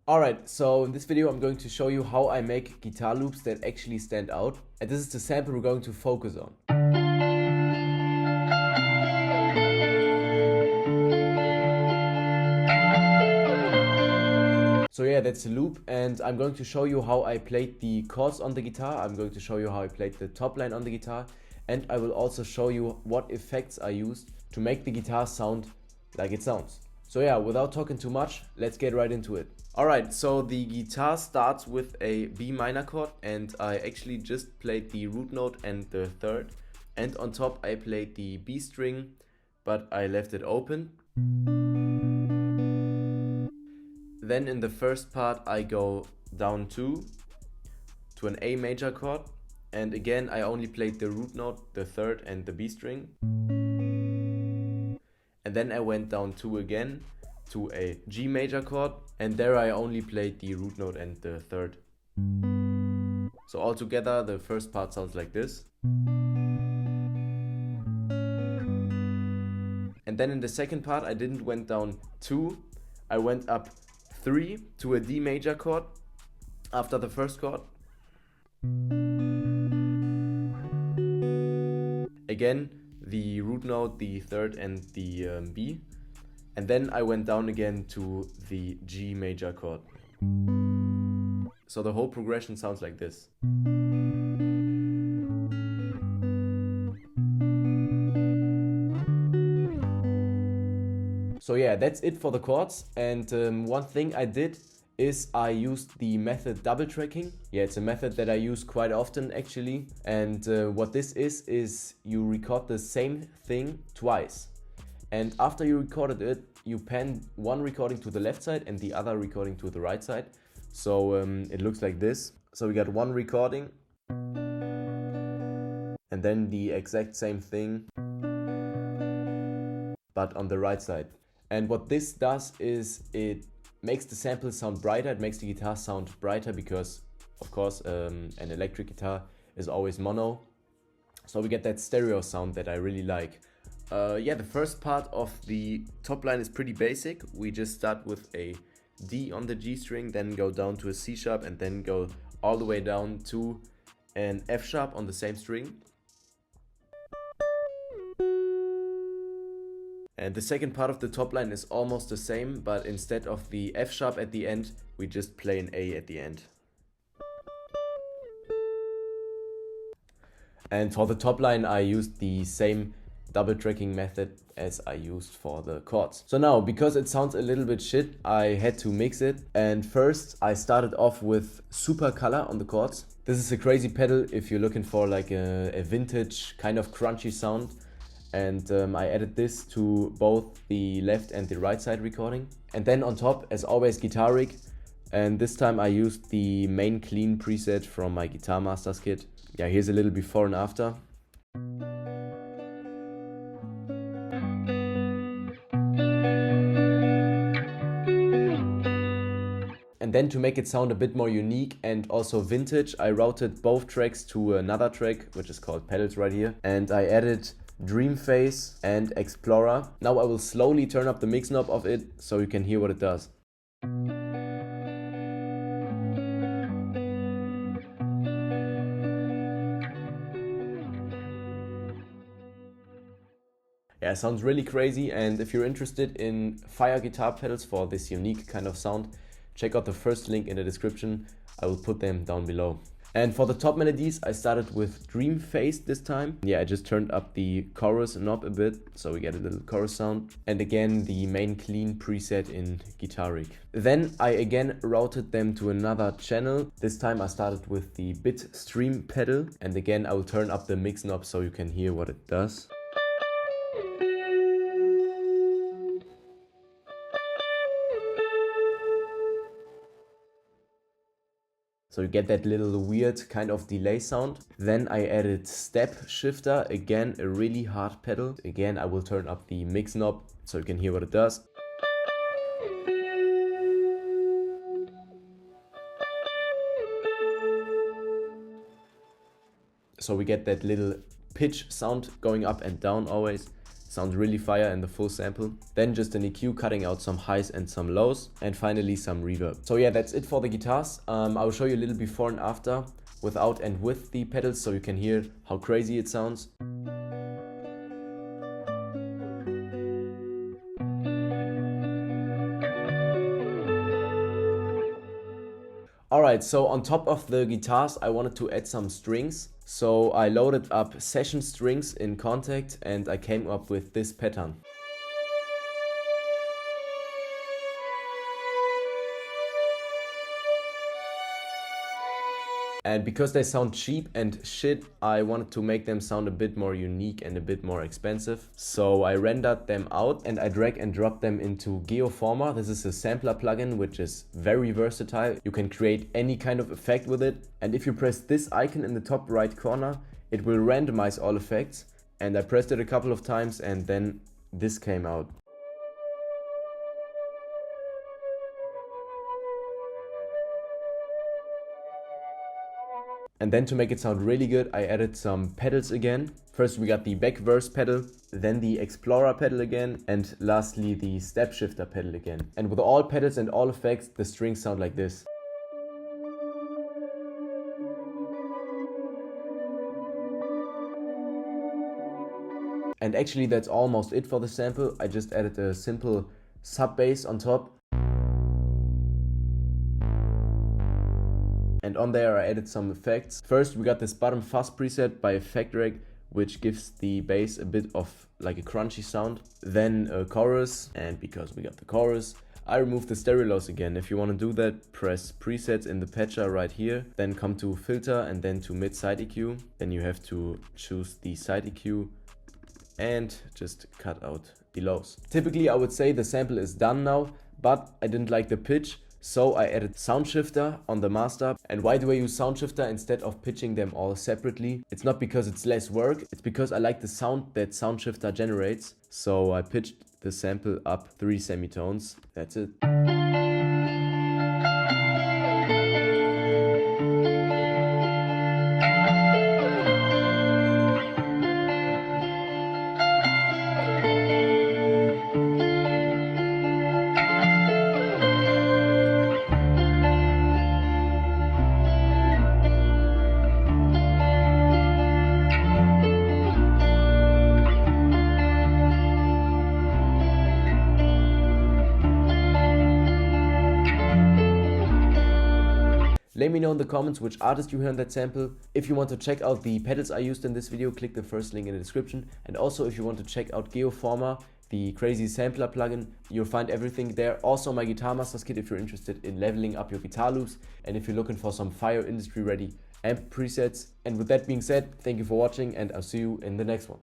Alright, so in this video I'm going to show you how I make guitar loops that actually stand out, and this is the sample we're going to focus on. So yeah, that's the loop, and I'm going to show you how I played the chords on the guitar. I'm going to show you how I played the top line on the guitar, and I will also show you what effects I used to make the guitar sound like it sounds. So yeah, without talking too much, let's get right into it. Alright, so the guitar starts with a B minor chord, and I actually just played the root note and the third, and on top I played the B string, but I left it open. Then in the first part I go down 2 to an A major chord, and again I only played the root note, the third and the B string. And then I went down 2 again to a G major chord, and there I only played the root note and the third. So altogether the first part sounds like this. And then in the second part I didn't went down 2, I went up 3 to a D major chord after the first chord. Again, the root note, the third and the B. And then I went down again to the G major chord. So the whole progression sounds like this. So yeah, that's it for the chords. And one thing I did is I used the method double tracking. Yeah, it's a method that I use quite often actually. And what this is you record the same thing twice. And after you recorded it, you pan one recording to the left side and the other recording to the right side. So it looks like this. So we got one recording and then the exact same thing, but on the right side. And what this does is it makes the sample sound brighter, it makes the guitar sound brighter because, of course, an electric guitar is always mono. So we get that stereo sound that I really like. Yeah, the first part of the top line is pretty basic. We just start with a D on the G string, then go down to a C sharp, and then go all the way down to an F sharp on the same string. And the second part of the top line is almost the same, but instead of the F sharp at the end, we just play an A at the end. And for the top line, I used the same double tracking method as I used for the chords. So now, because it sounds a little bit shit, I had to mix it. And first, I started off with super color on the chords. This is a crazy pedal if you're looking for like a vintage kind of crunchy sound. And I added this to both the left and the right side recording. And then on top, as always, guitar rig. And this time I used the main clean preset from my Guitar Masters kit. Yeah, here's a little before and after. And then to make it sound a bit more unique and also vintage, I routed both tracks to another track, which is called Pedals right here. And I added Dream Phase and Explorer. Now I will slowly turn up the mix knob of it so you can hear what it does. Yeah, it sounds really crazy, and if you're interested in fire guitar pedals for this unique kind of sound, check out the first link in the description. I will put them down below. And for the top melodies, I started with Dream Phase this time. Yeah, I just turned up the chorus knob a bit, so we get a little chorus sound. And again, the main clean preset in Guitar Rig. Then I again routed them to another channel. This time I started with the bit stream pedal. And again, I will turn up the mix knob so you can hear what it does. So you get that little weird kind of delay sound. Then I added step shifter, again a really hard pedal. Again, I will turn up the mix knob so you can hear what it does. So we get that little pitch sound going up and down always. sounds really fire in the full sample. Then just an EQ cutting out some highs and some lows, and finally some reverb. So yeah, that's it for the guitars. I will show you a little before and after, without and with the pedals, so you can hear how crazy it sounds. Alright, so on top of the guitars I wanted to add some strings. So I loaded up session strings in Kontakt and I came up with this pattern. And because they sound cheap and shit, I wanted to make them sound a bit more unique and a bit more expensive. So I rendered them out and I drag and drop them into Geoformer. This is a sampler plugin which is very versatile. You can create any kind of effect with it. And if you press this icon in the top right corner, it will randomize all effects. And I pressed it a couple of times and then this came out. And then to make it sound really good, I added some pedals again. First we got the back verse pedal, then the Explorer pedal again, and lastly the step shifter pedal again. And with all pedals and all effects, the strings sound like this. And actually that's almost it for the sample. I just added a simple sub bass on top. And on there I added some effects. First we got this bottom fuzz preset by Effect Rag, which gives the bass a bit of like a crunchy sound. Then a chorus, and because we got the chorus, I removed the stereo lows again. If you want to do that, press presets in the patcher right here, then come to filter and then to mid side EQ. Then you have to choose the side EQ and just cut out the lows. Typically I would say the sample is done now, but I didn't like the pitch. So I added sound shifter on the master. And why do I use sound shifter instead of pitching them all separately? It's not because it's less work, it's because I like the sound that sound shifter generates. So I pitched the sample up 3 semitones. That's it. Let me know in the comments which artist you hear in that sample. If you want to check out the pedals I used in this video, click the first link in the description. And also if you want to check out Geoformer, the crazy sampler plugin, you'll find everything there. Also my Guitar Masters kit if you're interested in leveling up your guitar loops and if you're looking for some fire industry ready amp presets. And with that being said, thank you for watching and I'll see you in the next one.